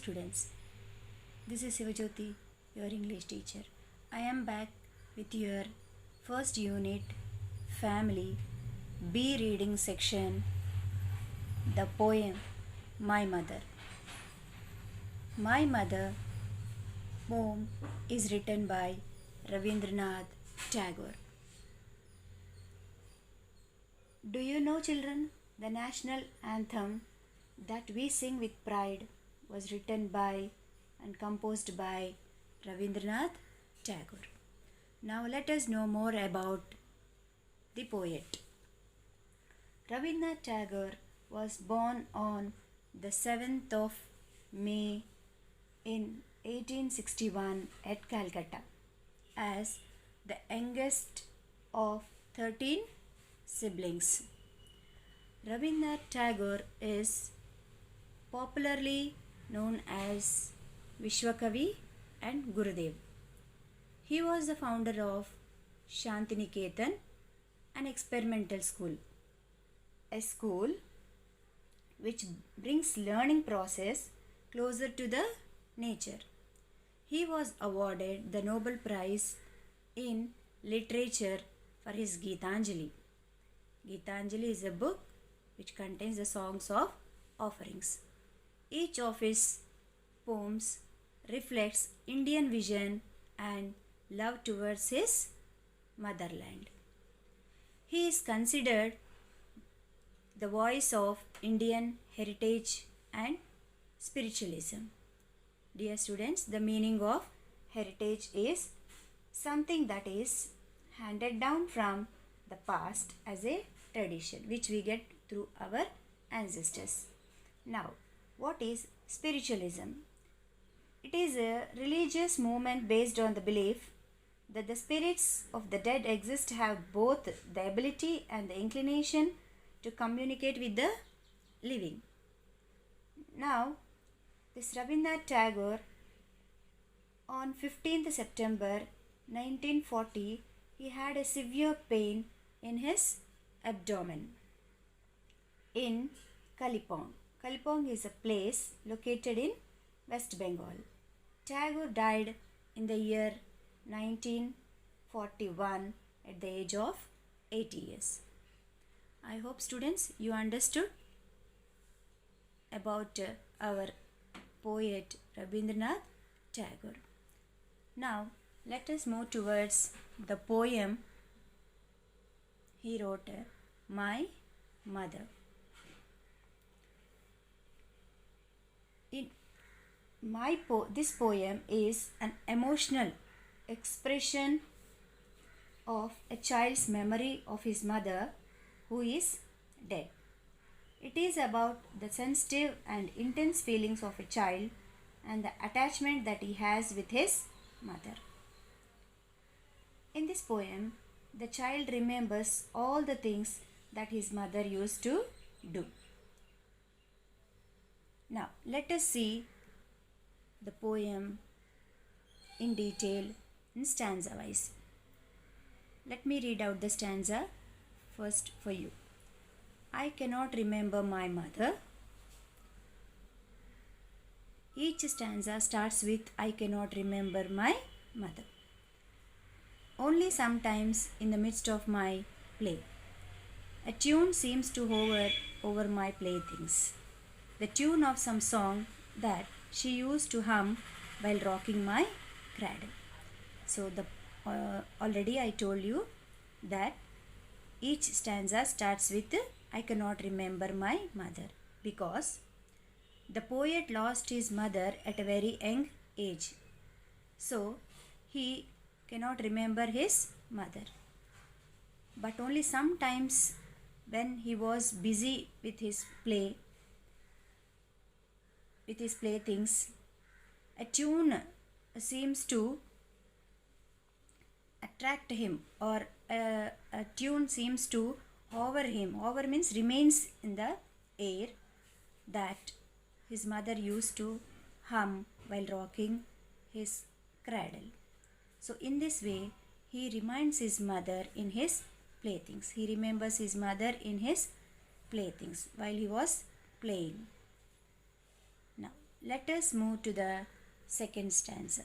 students. This is Sivajyoti, your English teacher. I am back with your first unit, Family B reading section, the poem My Mother. My Mother poem is written by Rabindranath Tagore. Do you know, children, the national anthem that we sing with pride was written by and composed by Rabindranath Tagore. Now let us know more about the poet. Rabindranath Tagore was born on the 7th of May in 1861 at Calcutta as the youngest of 13 siblings. Rabindranath Tagore is popularly known as Vishwakavi and Gurudev. He was the founder of Shantiniketan, an experimental school, a school which brings learning process closer to the nature. He was awarded the Nobel Prize in Literature for his Gitanjali. Gitanjali is a book which contains the songs of offerings. Each of his poems reflects Indian vision and love towards his motherland. He is considered the voice of Indian heritage and spiritualism. Dear students, the meaning of heritage is something that is handed down from the past as a tradition which we get through our ancestors. Now, what is spiritualism? It is a religious movement based on the belief that the spirits of the dead exist, have both the ability and the inclination to communicate with the living. Now, this Rabindranath Tagore, on 15th September 1940, he had a severe pain in his abdomen in Kalipong. Kalipong is a place located in West Bengal. Tagore died in the year 1941 at the age of 80 years. I hope students you understood about our poet Rabindranath Tagore. Now let us move towards the poem he wrote, My Mother. This poem is an emotional expression of a child's memory of his mother who is dead. It is about the sensitive and intense feelings of a child and the attachment that he has with his mother. In this poem, the child remembers all the things that his mother used to do. Now, let us see the poem in detail in stanza wise. Let me read out the stanza first for you. I cannot remember my mother. Each stanza starts with I cannot remember my mother. Only sometimes in the midst of my play, a tune seems to hover over my playthings. The tune of some song that she used to hum while rocking my cradle. So already I told you that each stanza starts with I cannot remember my mother, because the poet lost his mother at a very young age. So he cannot remember his mother. But only sometimes when he was busy with his playthings, a tune seems to attract him, or a tune seems to hover him. Hover means remains in the air, that his mother used to hum while rocking his cradle. So in this way, he reminds his mother in his playthings. He remembers his mother in his playthings while he was playing. Now Let us move to the second stanza.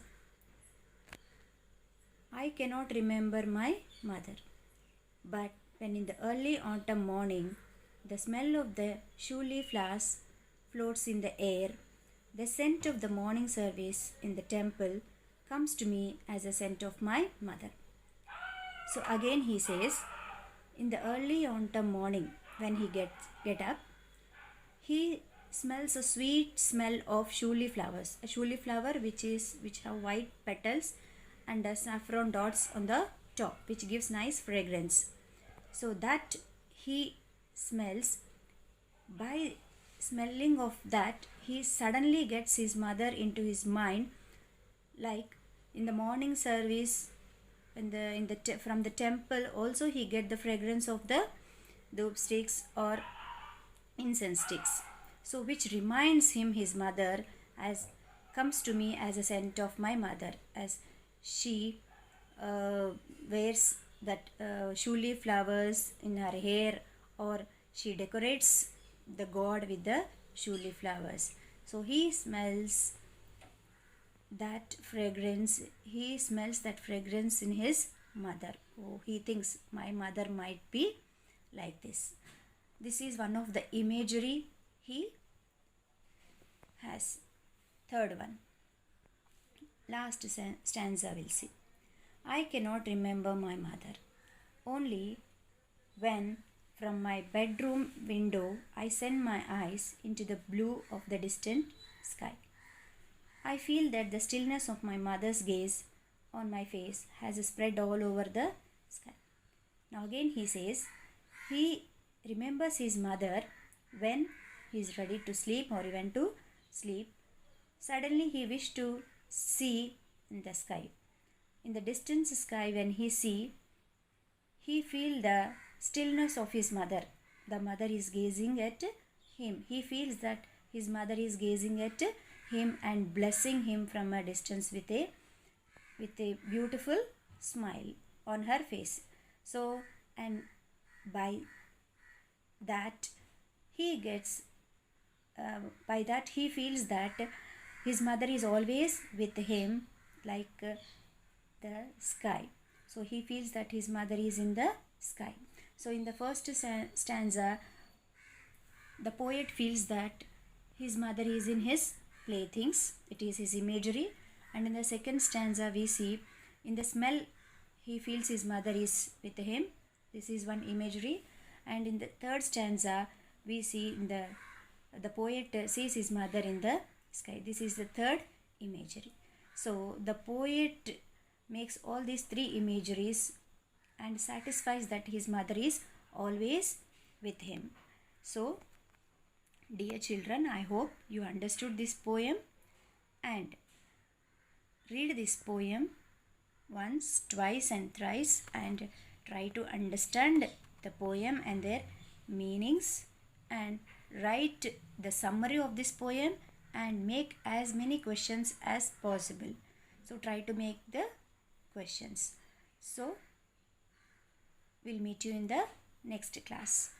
I cannot remember my mother, but when in the early autumn morning the smell of the shule leaf flowers floats in the air, the scent of the morning service in the temple comes to me as a scent of my mother. So again he says, in the early autumn morning when he get up, he smells a sweet smell of shule leaf flowers. A shule leaf flower which have white petals and saffron dots on the top, which gives nice fragrance. So that he smells. By smelling of that, he suddenly gets his mother into his mind, like in the morning service from the temple also he get the fragrance of the doop sticks or incense sticks, so which reminds him his mother, as comes to me as a scent of my mother, as she wears that shule leaf flowers in her hair, or she decorates the god with the shule leaf flowers. So he smells that fragrance, in his mother. Oh, he thinks my mother might be like this. This is one of the imagery he has. Third one, last stanza we'll see. I cannot remember my mother. Only when from my bedroom window I send my eyes into the blue of the distant sky, I feel that the stillness of my mother's gaze on my face has spread all over the sky. Now again he says, he remembers his mother when he is ready to sleep or he went to sleep. Suddenly he wished to see in the sky. In the distant sky when he see, he feel the stillness of his mother. The mother is gazing at him. He feels that his mother is gazing at him and blessing him from a distance with a beautiful smile on her face. So, and by that he feels that his mother is always with him, like the sky. So he feels that his mother is in the sky. So in the first stanza, the poet feels that his mother is in his playthings, it is his imagery. And in the second stanza we see, in the smell he feels his mother is with him, this is one imagery. And in the third stanza we see the poet sees his mother in the sky, this is the third imagery. So the poet makes all these three imageries and satisfies that his mother is always with him. So dear children, I hope you understood this poem, and read this poem once, twice and thrice, and try to understand the poem and their meanings, and write the summary of this poem and make as many questions as possible. So try to make the questions. So we'll meet you in the next class.